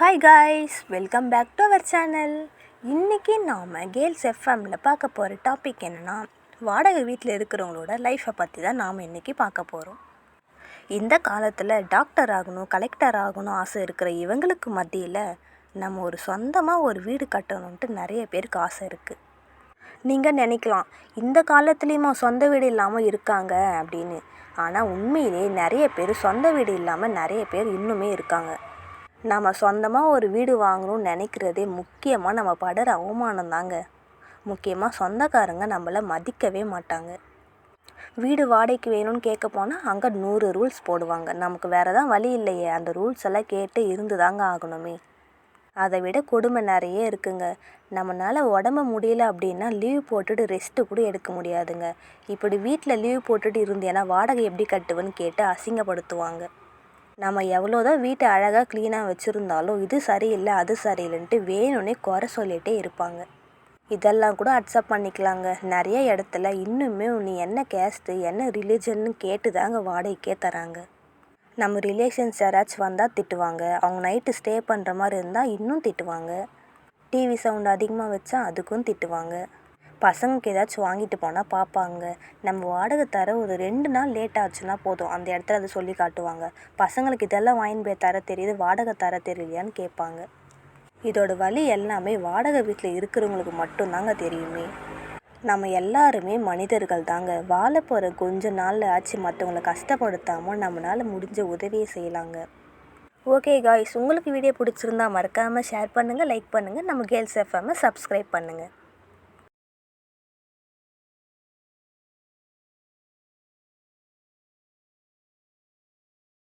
Hi guys, welcome back to our channel. இன்றைக்கி நாம் girls எஃப்எம்மில் பார்க்க போகிற டாபிக் என்னென்னா, வாடகை வீட்டில் இருக்கிறவங்களோட லைஃப்பை பற்றி தான் நாம் இன்றைக்கி பார்க்க போகிறோம். இந்த காலத்தில் டாக்டர் ஆகணும், கலெக்டர் ஆகணும் ஆசை இருக்கிற இவங்களுக்கு மத்தியில் நம்ம ஒரு சொந்தமாக ஒரு வீடு கட்டணுன்ட்டு நிறைய பேருக்கு ஆசை இருக்குது. நீங்கள் நினைக்கலாம், இந்த காலத்துலேயுமா சொந்த வீடு இல்லாமல் இருக்காங்க அப்படின்னு. ஆனால் உண்மையிலே நிறைய பேர் சொந்த வீடு இல்லாமல் நிறைய பேர் இன்னுமே இருக்காங்க. நம்ம சொந்தமாக ஒரு வீடு வாங்கணும்னு நினைக்கிறதே முக்கியமாக நம்ம படுற அவமானம் தாங்க. முக்கியமாக சொந்தக்காரங்க நம்மளை மதிக்கவே மாட்டாங்க. வீடு வாடகைக்கு வேணும்னு கேட்க போனால் அங்கே 100 ரூல்ஸ் போடுவாங்க. நமக்கு வேறு தான் வழி இல்லையே, அந்த ரூல்ஸ் எல்லாம் கேட்டு இருந்து தாங்க ஆகணுமே. அதை விட கொடுமை நிறைய இருக்குங்க. நம்மளால் உடம்பு முடியல அப்படின்னா லீவ் போட்டுட்டு ரெஸ்ட்டு கூட எடுக்க முடியாதுங்க. இப்படி வீட்டில் லீவ் போட்டுட்டு இருந்தேன்னா வாடகை எப்படி கட்டுவேன்னு கேட்டு அசிங்கப்படுத்துவாங்க. நம்ம எவ்வளோதான் வீட்டை அழகாக க்ளீனாக வச்சுருந்தாலும் இது சரியில்லை அது சரியில்லைன்ட்டு வேணும்னே குறை சொல்லிகிட்டே இருப்பாங்க. இதெல்லாம் கூட அக்செப்ட் பண்ணிக்கலாங்க. நிறைய இடத்துல இன்னுமே நீ என்ன கேஸ்ட்டு என்ன ரிலீஜன்னு கேட்டு தாங்க வாடகைக்கே தராங்க. நம்ம ரிலேஷன்ஸ் யாராச்சும் வந்தால் திட்டுவாங்க. அவங்க நைட்டு ஸ்டே பண்ணுற மாதிரி இருந்தால் இன்னும் திட்டுவாங்க. டிவி சவுண்ட் அதிகமாக வச்சா அதுக்கும் திட்டுவாங்க. பசங்களுக்கு ஏதாச்சும் வாங்கிட்டு போனால் பார்ப்பாங்க. நம்ம வாடகை தர ஒரு 2 நாள் லேட் ஆச்சுன்னா போதும், அந்த இடத்துல அதை சொல்லி காட்டுவாங்க. பசங்களுக்கு இதெல்லாம் வாங்கிட்டு போய் தர தெரியுது, வாடகை தர தெரியலையான்னு கேட்பாங்க. இதோட வழி எல்லாமே வாடகை வீட்டில் இருக்கிறவங்களுக்கு மட்டும்தாங்க தெரியுமே. நம்ம எல்லாருமே மனிதர்கள் தாங்க. வாழ போகிற கொஞ்ச நாளில் ஆச்சு மற்றவங்களை கஷ்டப்படுத்தாமல் நம்மளால் முடிஞ்ச உதவியை செய்யலாங்க. ஓகே காய்ஸ், உங்களுக்கு வீடியோ பிடிச்சிருந்தா மறக்காமல் ஷேர் பண்ணுங்கள், லைக் பண்ணுங்கள், நம்ம கேர்ள்ஸ் எஃப்எம்மை சப்ஸ்கிரைப் பண்ணுங்கள்.